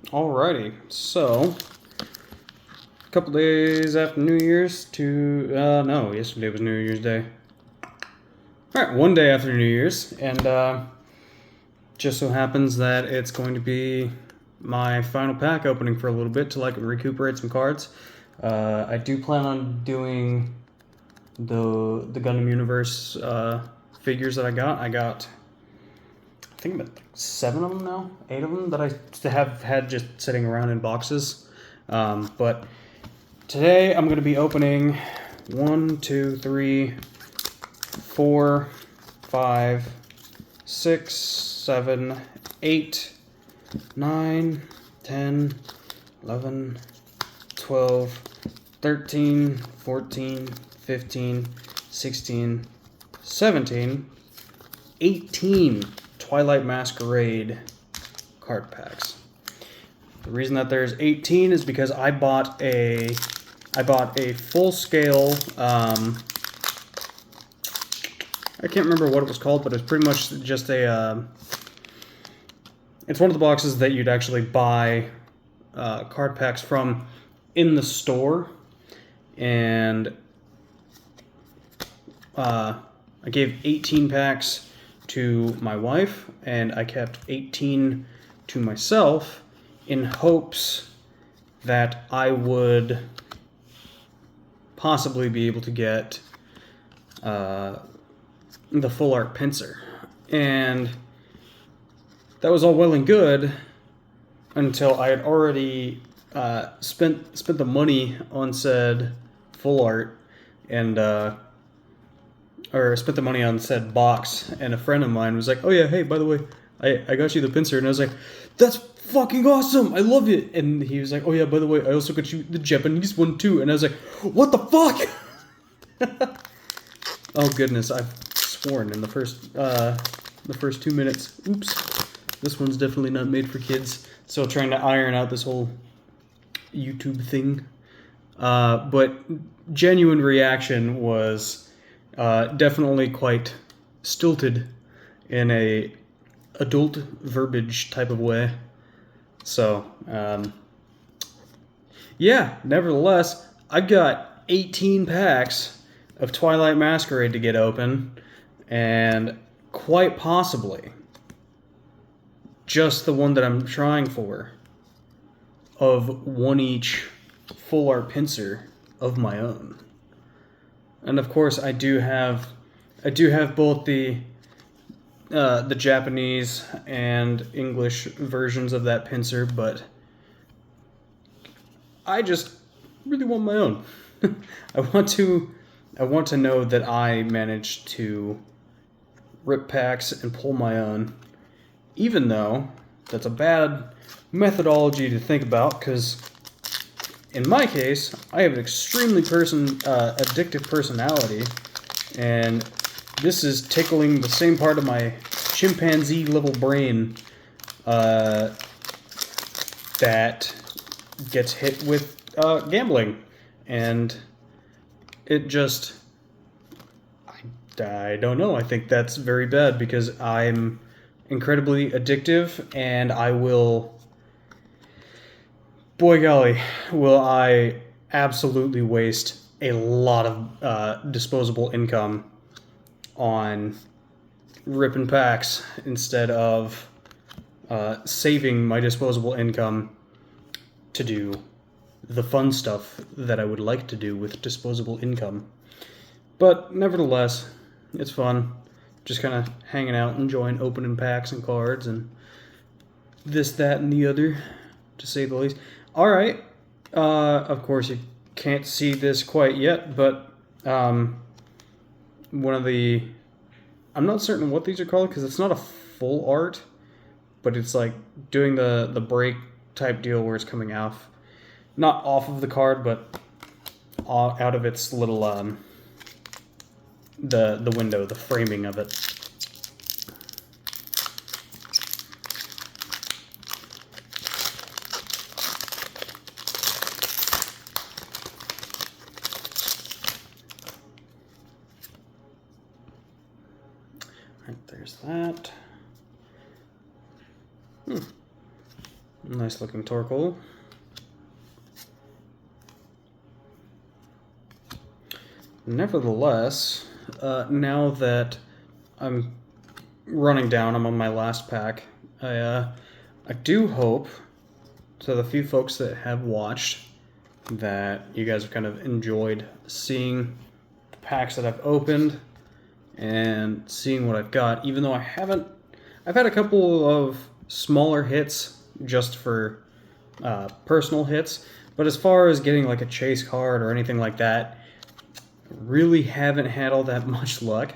Alrighty, so a couple days after New Year's to no, yesterday was New Year's Day. Alright, one day after New Year's, and just so happens that it's going to be my final pack opening for a little bit till I can recuperate some cards. I do plan on doing the Gundam Universe figures that I got. I think about 7 of them now, 8 of them that I have had just sitting around in boxes. But today I'm going to be opening 1, 2, 3, 4, 5, 6, 7, 8, 9, 10, 11, 12, 13, 14, 15, 16, 17, 18 Twilight Masquerade card packs. The reason that there's 18 is because I bought a full scale I can't remember what it was called, but it's pretty much just a it's one of the boxes that you'd actually buy card packs from in the store, and I gave 18 packs to my wife, and I kept 18 to myself in hopes that I would possibly be able to get the full art pincer. And that was all well and good until I had already spent the money on said full art, and or spent the money on said box, and a friend of mine was like, "Oh yeah, hey, by the way, I got you the pincer," and I was like, "That's fucking awesome! I love it!" And he was like, "Oh yeah, by the way, I also got you the Japanese one too," and I was like, "What the fuck?" Oh goodness, I've sworn in the first 2 minutes. Oops, this one's definitely not made for kids. Still trying to iron out this whole YouTube thing, but genuine reaction was definitely quite stilted in a adult verbiage type of way. So, yeah, nevertheless, I got 18 packs of Twilight Masquerade to get open, and quite possibly just the one that I'm trying for of one each full art pincer of my own. And of course, I do have both the Japanese and English versions of that pincer, but I just really want my own. I want to know that I managed to rip packs and pull my own, even though that's a bad methodology to think about, because in my case, I have an extremely addictive personality, and this is tickling the same part of my chimpanzee level brain that gets hit with gambling, and it just, I don't know. I think that's very bad because I'm incredibly addictive, and I will, boy golly, will I absolutely waste a lot of disposable income on ripping packs instead of saving my disposable income to do the fun stuff that I would like to do with disposable income. But nevertheless, it's fun. Just kind of hanging out, enjoying opening packs and cards and this, that, and the other, to say the least. Alright, of course you can't see this quite yet, but one of the, I'm not certain what these are called because it's not a full art, but it's like doing the break type deal where it's coming off, not off of the card, but out of its little the window, the framing of it. Right, there's that. Nice looking Torkoal. Nevertheless, now that I'm running down, I'm on my last pack, I do hope, to the few folks that have watched, that you guys have kind of enjoyed seeing the packs that I've opened and seeing what I've got, even though I've had a couple of smaller hits just for personal hits, but as far as getting like a chase card or anything like that, really haven't had all that much luck.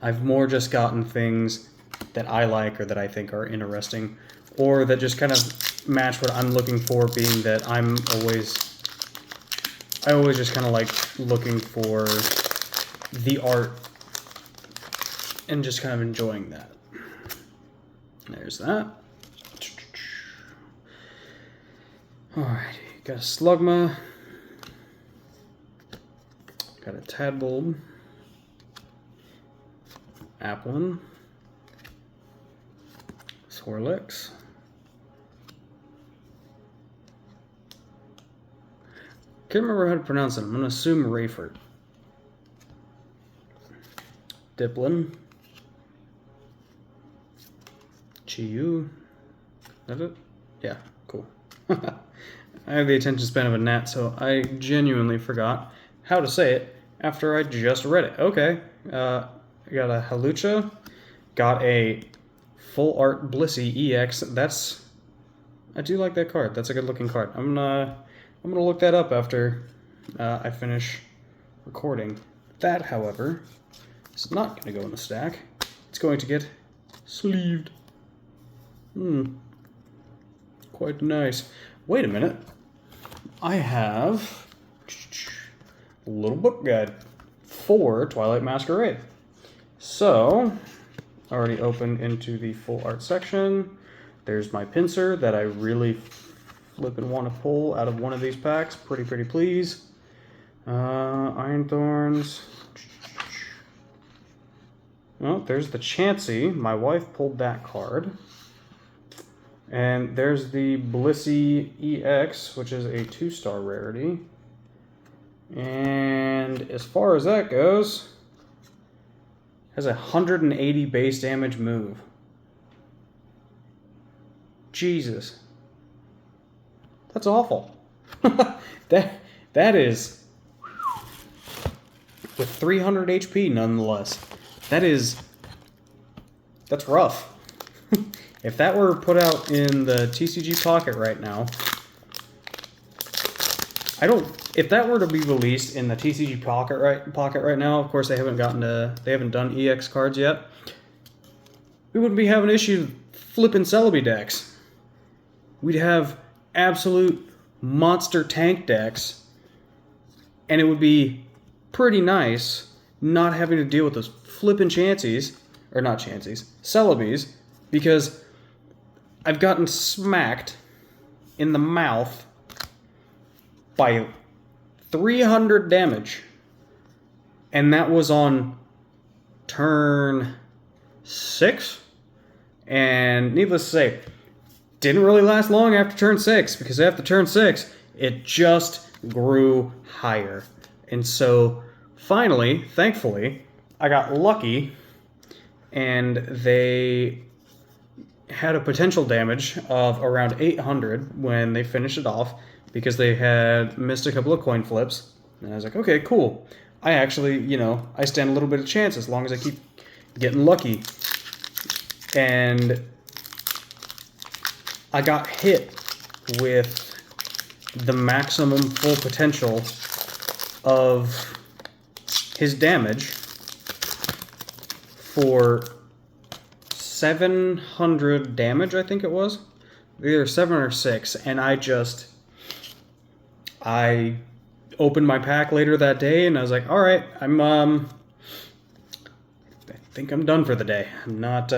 I've more just gotten things that I like or that I think are interesting, or that just kind of match what I'm looking for, being that I always just kind of like looking for the art and just kind of enjoying that. There's that. Alrighty, got a Slugma. Got a Tadbulb. Applin. Swirlix. Can't remember how to pronounce it. I'm going to assume Rayford. Diplin. Chiyu. Is that it? Yeah, cool. I have the attention span of a gnat, so I genuinely forgot how to say it after I just read it. Okay. I got a Halucha. Got a Full Art Blissey EX. I do like that card. That's a good looking card. I'm gonna look that up after I finish recording. That, however, is not gonna go in the stack. It's going to get sleeved. Quite nice. Wait a minute. I have a little book guide for Twilight Masquerade. So, already opened into the full art section. There's my pincer that I really flippin' want to pull out of one of these packs. Pretty please. Iron Thorns. Well, there's the Chansey. My wife pulled that card. And there's the Blissey EX, which is a 2-star rarity. And as far as that goes, has a 180 base damage move. Jesus. That's awful. that is with 300 HP nonetheless. That's rough. If that were put out in the TCG Pocket right now, if that were to be released in the TCG Pocket right now, of course they haven't done EX cards yet. We wouldn't be having issues flipping Celebi decks. We'd have absolute monster tank decks, and it would be pretty nice not having to deal with those flipping Chanseys, or not Chanseys, Celebis, because I've gotten smacked in the mouth by 300 damage, and that was on turn 6, and needless to say, didn't really last long after turn 6, because after turn 6, it just grew higher. And so, finally, thankfully, I got lucky, and they had a potential damage of around 800 when they finished it off, because they had missed a couple of coin flips. And I was like, okay, cool. I actually, I stand a little bit of chance as long as I keep getting lucky. And I got hit with the maximum full potential of his damage for 700 damage, I think it was. Either 7 or 6, and I opened my pack later that day, and I was like, all right, I think I'm done for the day. I'm not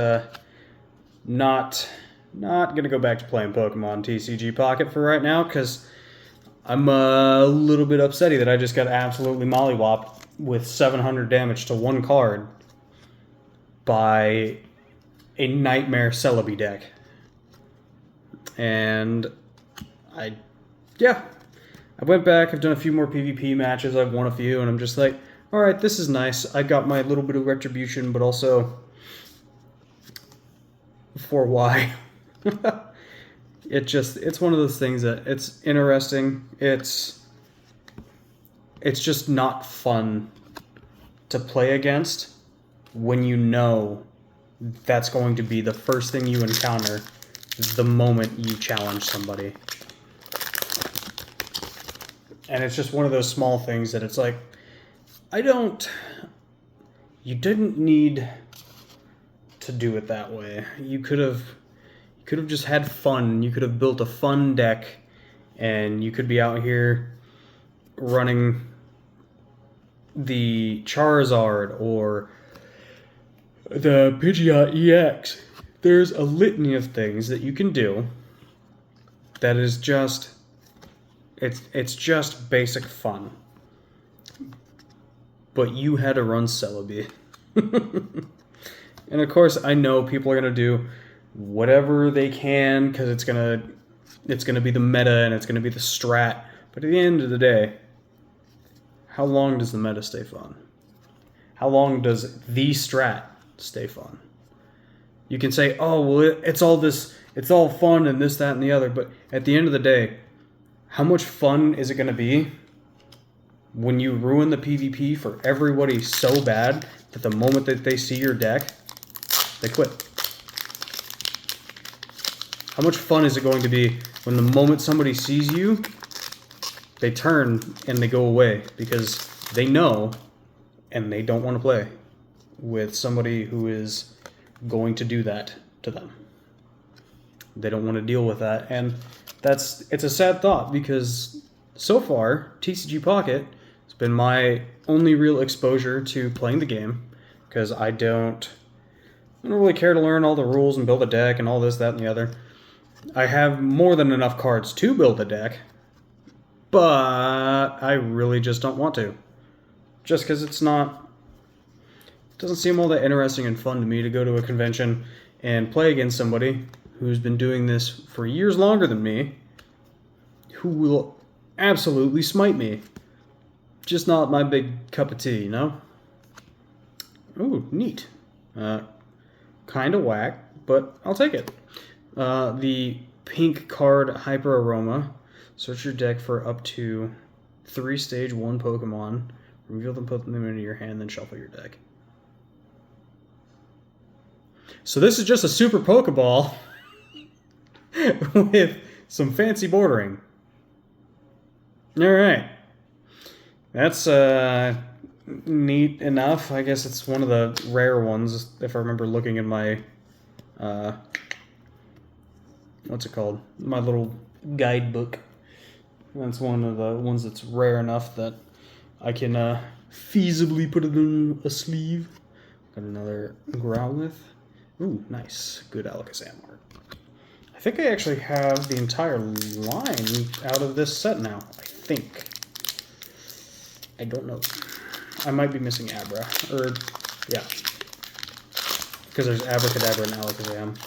gonna go back to playing Pokemon TCG Pocket for right now, because I'm a little bit upsetty that I just got absolutely mollywopped with 700 damage to one card by a Nightmare Celebi deck. And yeah, I went back, I've done a few more PvP matches, I've won a few, and I'm just like, alright, this is nice. I got my little bit of retribution, but also for why. It's one of those things that it's interesting. It's just not fun to play against when you know that's going to be the first thing you encounter the moment you challenge somebody. And it's just one of those small things that it's like, you didn't need to do it that way. You could have just had fun. You could have built a fun deck, and you could be out here running the Charizard or the Pidgeot EX. There's a litany of things that you can do that is just, it's just basic fun. But you had to run Celebi. And of course, I know people are going to do whatever they can because it's gonna be the meta and it's gonna be the strat. But at the end of the day, how long does the meta stay fun? How long does the strat stay fun? You can say, oh well, it's all fun and this, that, and the other. But at the end of the day, how much fun is it gonna be when you ruin the PvP for everybody so bad that the moment that they see your deck, they quit? How much fun is it going to be when the moment somebody sees you, they turn and they go away because they know and they don't want to play with somebody who is going to do that to them. They don't want to deal with that, and it's a sad thought because so far TCG Pocket has been my only real exposure to playing the game because I don't really care to learn all the rules and build a deck and all this, that, and the other. I have more than enough cards to build a deck, but I really just don't want to. Just because it doesn't seem all that interesting and fun to me to go to a convention and play against somebody who's been doing this for years longer than me, who will absolutely smite me. Just not my big cup of tea, you know? Ooh, neat. Kind of whack, but I'll take it. The pink card Hyper Aroma. Search your deck for up to 3 stage 1 Pokemon. Reveal them, put them into your hand, then shuffle your deck. So this is just a super Pokeball with some fancy bordering. Alright. That's neat enough. I guess it's one of the rare ones, if I remember looking in my what's it called? My little guidebook. That's one of the ones that's rare enough that I can feasibly put it in a sleeve. Got another Growlithe. Ooh, nice. Good Alakazam art. I think I actually have the entire line out of this set now. I think. I don't know. I might be missing Abra. Or, yeah. Because there's Abracadabra and Alakazam.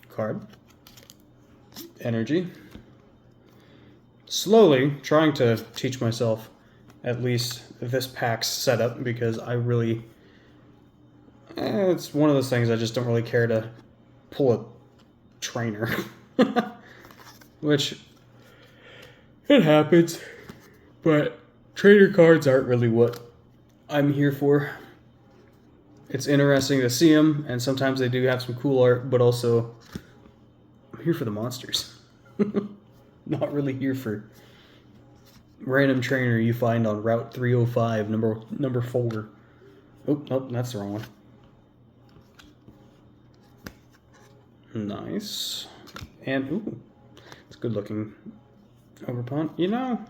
Card. Energy. Slowly trying to teach myself at least this pack's setup because I really... it's one of those things I just don't really care to pull a trainer. Which, it happens, but trainer cards aren't really what I'm here for. It's interesting to see them, and sometimes they do have some cool art, but also, I'm here for the monsters. Not really here for random trainer you find on Route 305, number 4. Oh, nope, that's the wrong one. Nice. And, ooh, it's good looking Overpond. You know,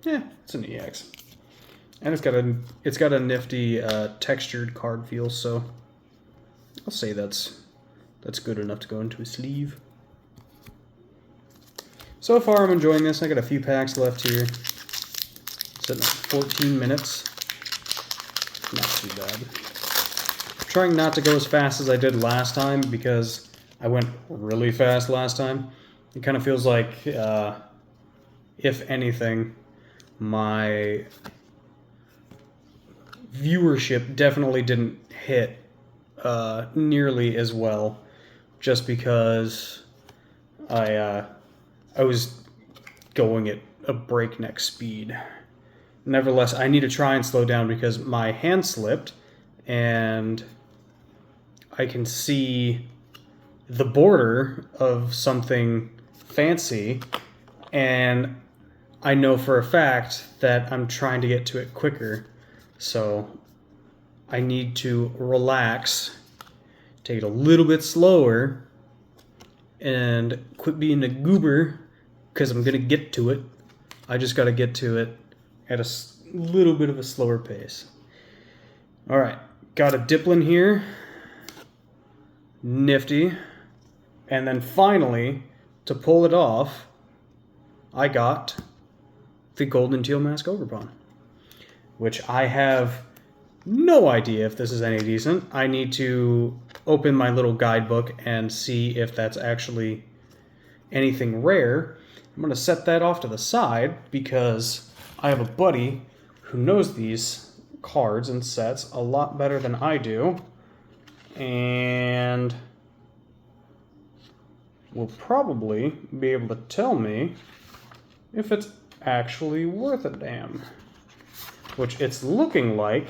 yeah, it's an EX. And it's got a nifty textured card feel, so I'll say that's good enough to go into a sleeve. So far, I'm enjoying this. I got a few packs left here. Sitting at 14 minutes. Not too bad. I'm trying not to go as fast as I did last time because I went really fast last time. It kind of feels like, if anything, my viewership definitely didn't hit nearly as well, just because I was going at a breakneck speed. Nevertheless, I need to try and slow down because my hand slipped, and I can see the border of something fancy, and I know for a fact that I'm trying to get to it quicker. So I need to relax, take it a little bit slower, and quit being a goober, because I'm going to get to it. I just got to get to it at a little bit of a slower pace. Alright, got a Diplin here. Nifty. And then finally, to pull it off, I got the Golden Teal Mask Overpawn, which I have no idea if this is any decent. I need to open my little guidebook and see if that's actually anything rare. I'm going to set that off to the side because I have a buddy who knows these cards and sets a lot better than I do, and will probably be able to tell me if it's actually worth a damn. Which it's looking like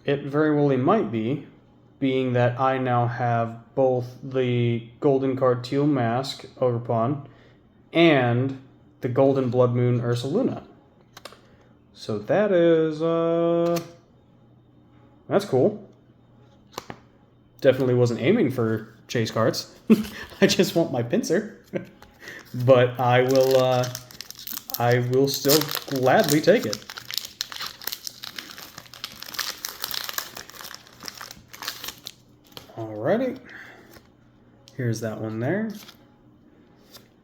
it very well might be, being that I now have both the Golden Card Teal Mask Overpawn and the Golden Blood Moon Ursaluna. So that is, that's cool. Definitely wasn't aiming for chase cards. I just want my pincer. But I will still gladly take it. Alrighty. Here's that one there.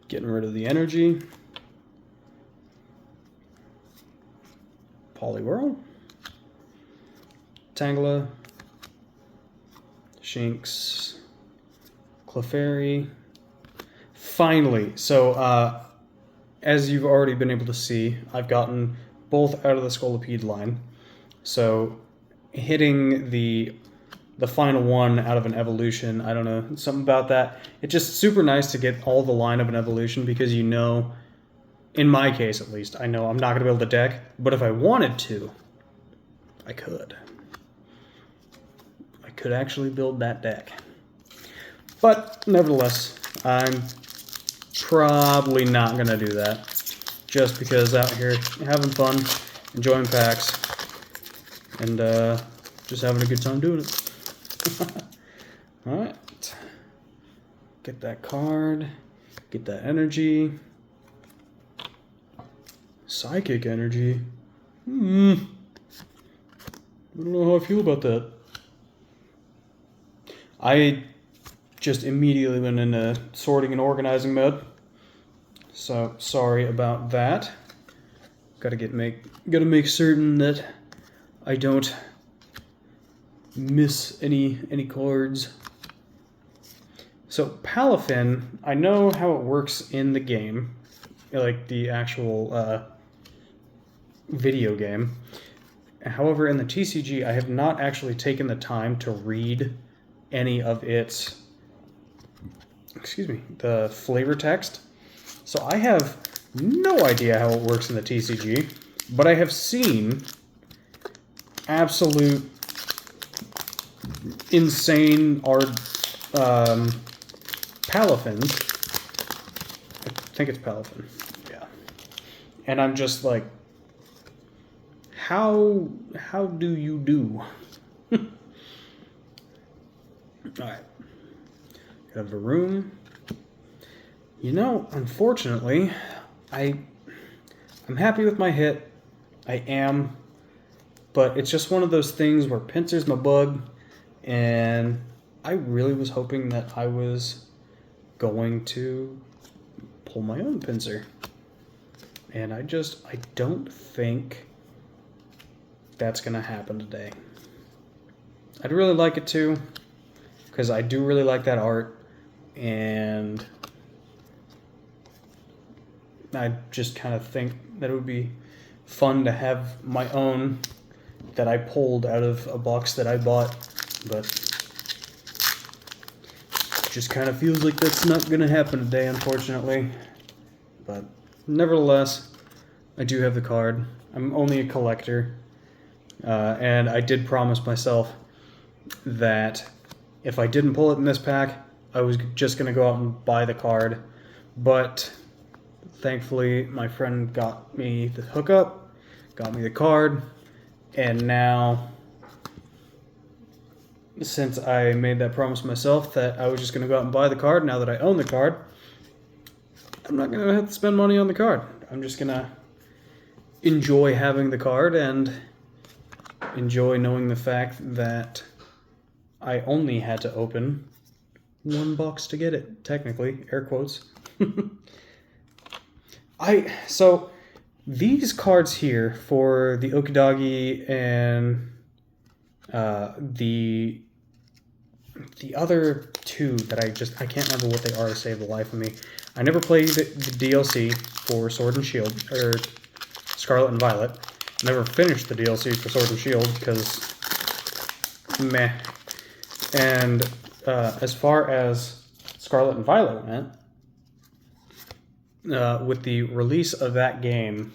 Getting rid of the energy. Poliwhirl. Tangela. Shinx. Clefairy. Finally. So, as you've already been able to see, I've gotten both out of the Scolipede line. So, hitting the final one out of an evolution, I don't know, something about that. It's just super nice to get all the line of an evolution because you know, in my case at least, I know I'm not going to be able to deck, but if I wanted to, I could. I could actually build that deck. But, nevertheless, I'm probably not going to do that. Just because out here having fun, enjoying packs, and just having a good time doing it. Alright. Get that card. Get that energy. Psychic energy. I don't know how I feel about that. I just immediately went into sorting and organizing mode. So sorry about that. Gotta make certain that I don't miss any cards. So Palafin, I know how it works in the game, like the actual video game. However, in the TCG, I have not actually taken the time to read any of its, the flavor text. So I have no idea how it works in the TCG, but I have seen absolute insane art Palafins. I think it's Palafin. Yeah. And I'm just like, how do you do? Alright. Got a Varoom. You know, unfortunately, I'm happy with my hit. I am. But it's just one of those things where Pinsir's my bug. And I really was hoping that I was going to pull my own Pinsir. And I don't think that's going to happen today. I'd really like it to, because I do really like that art, and I just kind of think that it would be fun to have my own that I pulled out of a box that I bought, but it just kind of feels like that's not going to happen today, unfortunately. But nevertheless, I do have the card. I'm only a collector, and I did promise myself that if I didn't pull it in this pack, I was just going to go out and buy the card. But thankfully, my friend got me the hookup, got me the card, and now, since I made that promise myself that I was just going to go out and buy the card, now that I own the card, I'm not going to have to spend money on the card. I'm just going to enjoy having the card and enjoy knowing the fact that I only had to open one box to get it, technically, air quotes. So these cards here for the Okidagi and the other two that I can't remember what they are to save the life of me. I never played the DLC for Sword and Shield, or Scarlet and Violet. Never finished the DLC for Sword and Shield because meh. And as far as Scarlet and Violet went, with the release of that game,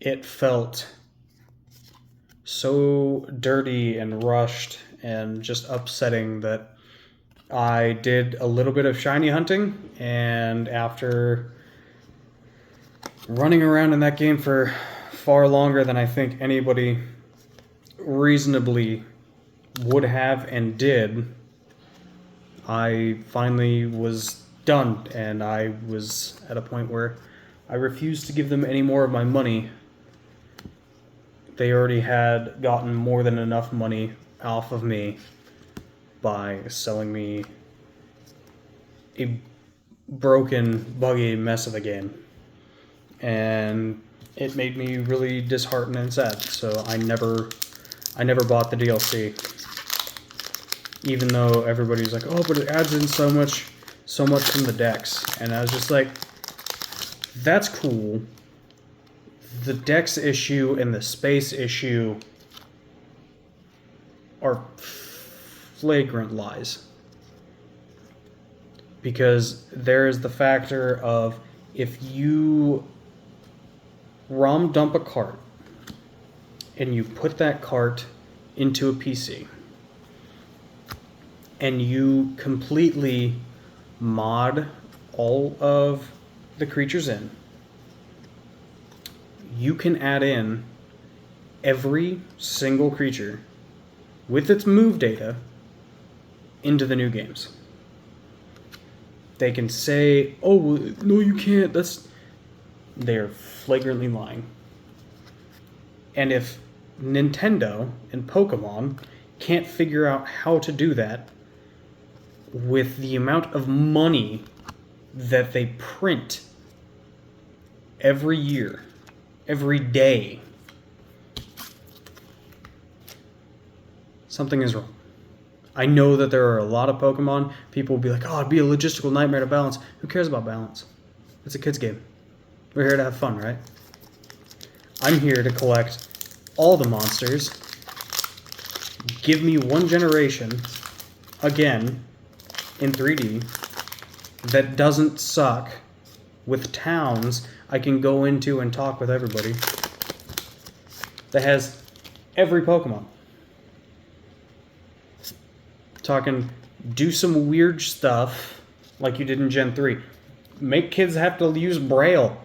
it felt so dirty and rushed and just upsetting that I did a little bit of shiny hunting, and after running around in that game for far longer than I think anybody reasonably would have and did, I finally was done, and I was at a point where I refused to give them any more of my money. They already had gotten more than enough money off of me by selling me a broken, buggy mess of a game. And it made me really disheartened and sad, so I never bought the DLC. Even though everybody's like, oh, but it adds in so much from the decks. And I was just like, that's cool. The decks issue and the space issue are flagrant lies. Because there's the factor of, if you ROM dump a cart and you put that cart into a PC and you completely mod all of the creatures in, you can add in every single creature with its move data into the new games. They can say, oh, no, you can't. They're flagrantly lying. And if Nintendo and Pokemon can't figure out how to do that with the amount of money that they print every year, every day, something is wrong. I know that there are a lot of Pokemon. People will be like, oh, it'd be a logistical nightmare to balance. Who cares about balance? It's a kid's game. We're here to have fun, right? I'm here to collect all the monsters. Give me one generation, again, in 3D, that doesn't suck, with towns I can go into and talk with everybody, that has every Pokemon. Talking, do some weird stuff like you did in Gen 3. Make kids have to use Braille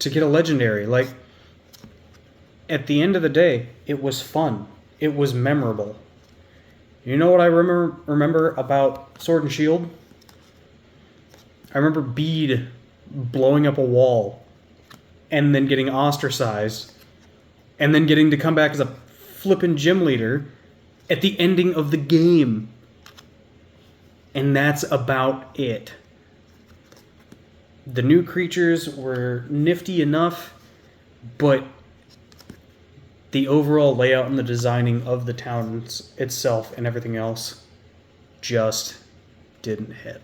to get a legendary. Like, at the end of the day, it was fun. It was memorable. You know what I remember about Sword and Shield? I remember Bede blowing up a wall and then getting ostracized and then getting to come back as a flippin' gym leader at the ending of the game. And that's about it. The new creatures were nifty enough, but the overall layout and the designing of the town itself and everything else just didn't hit.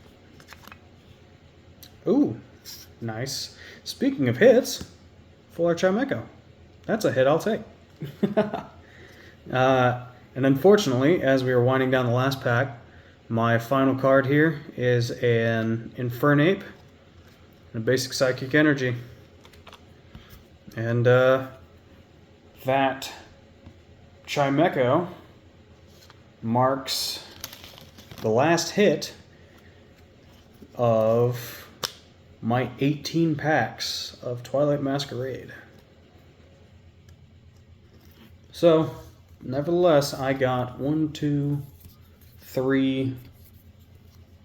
Ooh, nice. Speaking of hits, Full Art Chimeco. That's a hit I'll take. And unfortunately, as we were winding down the last pack, my final card here is an Infernape and a basic Psychic Energy. And that Chimeco marks the last hit of my 18 packs of Twilight Masquerade. So, nevertheless, I got 1, 2, 3,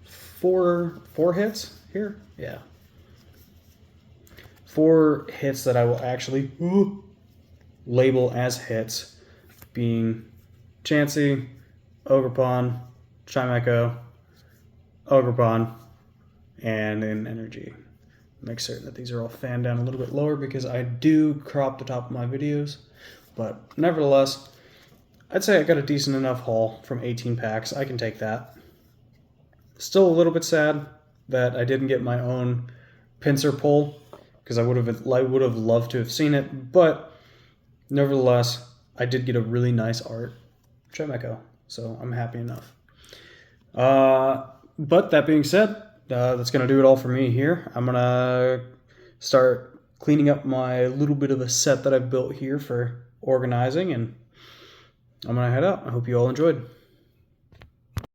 4 hits here? Yeah. 4 hits that I will actually label as hits, being Chansey, Ogerpon, Chimeco, Ogerpon, and an Energy. Make certain that these are all fanned down a little bit lower because I do crop the top of my videos. But nevertheless, I'd say I got a decent enough haul from 18 packs. I can take that. Still a little bit sad that I didn't get my own pincer pull because I would have loved to have seen it. But nevertheless, I did get a really nice art Chimeco, so I'm happy enough. But that being said, that's going to do it all for me here. I'm going to start cleaning up my little bit of a set that I've built here for organizing, and I'm going to head out. I hope you all enjoyed.